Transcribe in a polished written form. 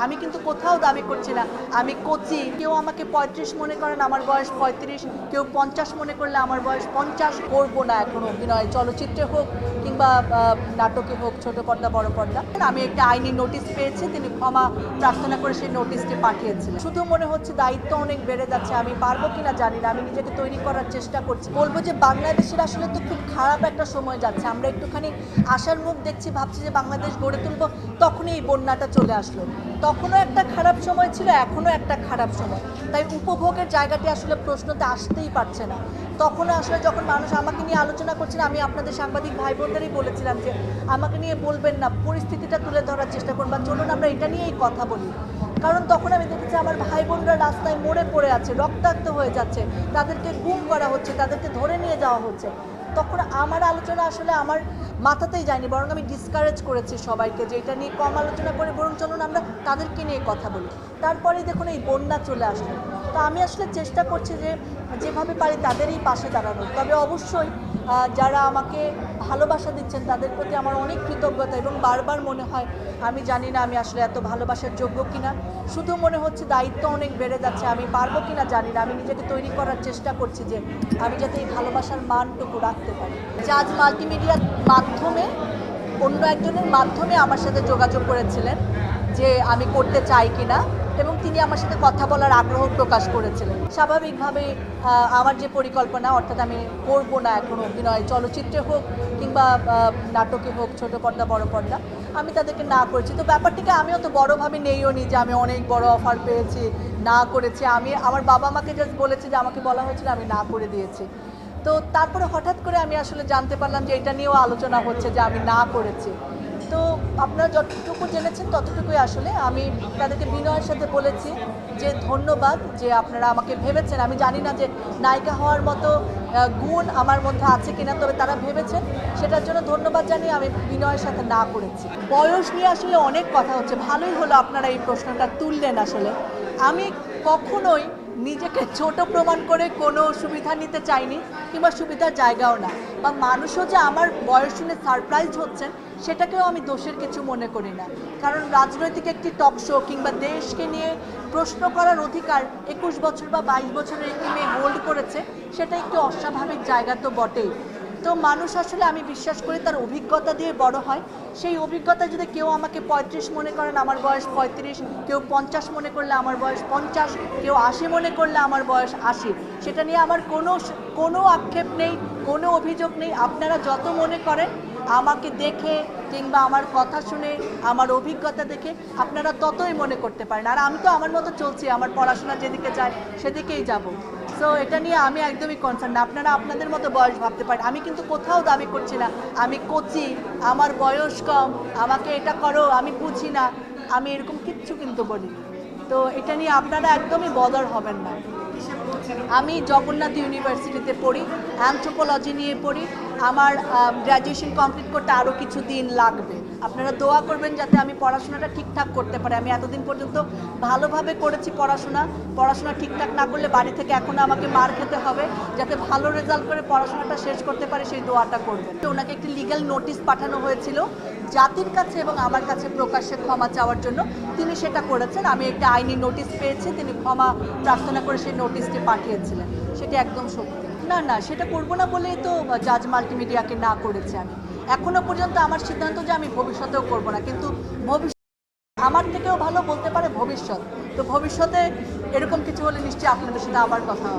আমি কিন্তু কোথাও দাবি করছি না আমি কোচি। কেউ আমাকে ৩৫ মনে করেন, আমার বয়স ৩৫, কেউ ৫০ মনে করলে আমার বয়স ৫০। করবো না এখন অভিনয়, চলচ্চিত্রে হোক কিংবা নাটকে হোক, ছোট পর্দা বড় পর্দা। আমি একটা আইনি নোটিশ পেয়েছি, তিনি ক্ষমা প্রার্থনা করে সেই নোটিশটি পাঠিয়েছিলেন। শুধু মনে হচ্ছে দায়িত্ব অনেক বেড়ে যাচ্ছে, আমি পারবো কিনা জানি না, আমি নিজেকে তৈরি করার চেষ্টা করছি। বলবো যে বাংলাদেশের আসলে তো খুব খারাপ একটা সময় যাচ্ছে, আমরা একটুখানি আশার মুখ দেখছি, ভাবছি যে বাংলাদেশ গড়ে তুলবো, তখনই এই বন্যাটা চলে আসলো। তখনও একটা খারাপ সময় ছিল, এখনও একটা খারাপ সময়, তাই উপভোগের জায়গাটি আসলে প্রশ্নতে আসতেই পারছে না। তখনও আসলে যখন মানুষ আমাকে নিয়ে আলোচনা করছিল, আমি আপনাদের সাংবাদিক ভাই বোনদেরই বলেছিলাম যে আমাকে নিয়ে বলবেন না, পরিস্থিতিটা তুলে ধরার চেষ্টা করুন বা চলুন আমরা এটা নিয়েই কথা বলি। কারণ তখন আমি দেখেছি আমার ভাই বোনরা রাস্তায় মরে পড়ে আছে, রক্তাক্ত হয়ে যাচ্ছে, তাদেরকে গুম করা হচ্ছে, তাদেরকে ধরে নিয়ে যাওয়া হচ্ছে। তখন আমার আলোচনা আসলে আমার মাথাতেই যায়নি, বরং আমি ডিসকারেজ করেছি সবাইকে যে এটা নিয়ে কম আলোচনা করে বরং চলুন আমরা তাদেরকে নিয়ে কথা বলি। তারপরেই দেখুন এই বন্যা চলে আসলো। তো আমি আসলে চেষ্টা করছি যে যেভাবে পারি তাদেরই পাশে দাঁড়ানোর। তবে অবশ্যই যারা আমাকে ভালোবাসা দিচ্ছেন তাদের প্রতি আমার অনেক কৃতজ্ঞতা, এবং বারবার মনে হয় আমি জানি না আমি আসলে এত ভালোবাসার যোগ্য কিনা। শুধু মনে হচ্ছে দায়িত্ব অনেক বেড়ে যাচ্ছে, আমি পারবো কিনা জানি না, আমি নিজেকে তৈরি করার চেষ্টা করছি যে আমি যাতে এই ভালোবাসার মানটুকু রাখতে পারি। জাজ মাল্টিমিডিয়ার মাধ্যমে, অন্য একজনের মাধ্যমে আমার সাথে যোগাযোগ করেছিলেন যে আমি করতে চাই কিনা, এবং তিনি আমার সাথে কথা বলার আগ্রহ প্রকাশ করেছিলেন। স্বাভাবিকভাবে আমার যে পরিকল্পনা, অর্থাৎ আমি করবো না এখন অভিনয়, চলচ্চিত্রে হোক কিংবা নাটকে হোক, ছোট পর্দা বড় পর্দা, আমি তাদেরকে না করেছি। তো ব্যাপারটিকে আমিও তো বড়োভাবে নেইও নি যে আমি অনেক বড় অফার পেয়েছি, না করেছি। আমি আমার বাবা মাকে জাস্ট বলেছি যে আমাকে বলা হয়েছিল, আমি না করে দিয়েছি। তো তারপরে হঠাৎ করে আমি আসলে জানতে পারলাম যে এটা নিয়েও আলোচনা হচ্ছে যে আমি না করেছি। তো আপনারা যতটুকু জেনেছেন ততটুকুই। আসলে আমি তাদেরকে বিনয়ের সাথে বলেছি যে ধন্যবাদ যে আপনারা আমাকে ভেবেছেন। আমি জানি না যে নায়িকা হওয়ার মতো গুণ আমার মধ্যে আছে কিনা, তবে তারা ভেবেছেন, সেটার জন্য ধন্যবাদ জানিয়ে আমি বিনয়ের সাথে না করেছি। বয়স নিয়ে আসলে অনেক কথা হচ্ছে, ভালোই হলো আপনারা এই প্রশ্নটা তুললেন। আসলে আমি কখনোই নিজেকে ছোট প্রমাণ করে কোনো সুবিধা নিতে চাইনি, কিংবা সুবিধার জায়গাও না, বা মানুষও যে আমার বয়স শুনে সারপ্রাইজ হচ্ছেন সেটাকেও আমি দোষের কিছু মনে করি না। কারণ রাজনৈতিক একটি টক শো কিংবা দেশকে নিয়ে প্রশ্ন করার অধিকার 21 বছর বা 22 বছরের একটি মেয়ে হোল্ড করেছে, সেটা একটি অস্বাভাবিক জায়গা তো বটেই। তো মানুষ আসলে আমি বিশ্বাস করি তার অভিজ্ঞতা দিয়ে বড় হয়। সেই অভিজ্ঞতা যদি কেউ আমাকে ৩৫ মনে করেন, আমার বয়স ৩৫, কেউ ৫০ মনে করলে আমার বয়স ৫০, কেউ ৮০ মনে করলে আমার বয়স ৮০, সেটা নিয়ে আমার কোনো আক্ষেপ নেই, কোনো অভিযোগ নেই। আপনারা যত মনে করেন, আমাকে দেখে কিংবা আমার কথা শুনে, আমার অভিজ্ঞতা দেখে আপনারা ততই মনে করতে পারেন। আর আমি তো আমার মতো চলছি, আমার পড়াশোনা যেদিকে যায় সেদিকেই যাব। সো এটা নিয়ে আমি একদমই কনসার্ন না। আপনারা আপনাদের মতো বয়স ভাবতে পারেন, আমি কিন্তু কোথাও দাবি করছি না আমি কোচি, আমার বয়স কম, আমাকে এটা করো, আমি বুঝি না, আমি এরকম কিচ্ছু কিন্তু বলিনি। তো এটা নিয়ে আপনারা একদমই বদর হবেন না। আমি জগন্নাথ ইউনিভার্সিটিতে পড়ি, অ্যানথ্রোপোলজি নিয়ে পড়ি। আমার গ্র্যাজুয়েশন কমপ্লিট করতে আরও কিছু দিন লাগবে। আপনারা দোয়া করবেন যাতে আমি পড়াশোনাটা ঠিকঠাক করতে পারি। আমি এতদিন পর্যন্ত ভালোভাবে করেছি পড়াশোনা ঠিকঠাক না করলে বাড়ি থেকে এখনও আমাকে মার খেতে হবে। যাতে ভালো রেজাল্ট করে পড়াশোনাটা শেষ করতে পারি, সেই দোয়াটা করবেন। তো ওনাকে একটি লিগ্যাল নোটিশ পাঠানো হয়েছিল জাতির কাছে এবং আমার কাছে প্রকাশ্যে ক্ষমা চাওয়ার জন্য, তিনি সেটা করেছেন। আমি একটা আইনি নোটিশ পেয়েছি, তিনি ক্ষমা প্রার্থনা করে সেই নোটিশটি পাঠিয়েছিলেন। সেটা একদম সত্যি। না, সেটা করবো না বলেই তো জাজ মাল্টিমিডিয়াকে না করেছি আমি। এখনো পর্যন্ত আমার সিদ্ধান্ত যে আমি ভবিষ্যতেও করবো না, কিন্তু ভবিষ্যৎ আমার থেকেও ভালো বলতে পারে ভবিষ্যৎ। তো ভবিষ্যতে এরকম কিছু হলে নিশ্চয়ই আপনাদের সাথে আবার কথা হবে।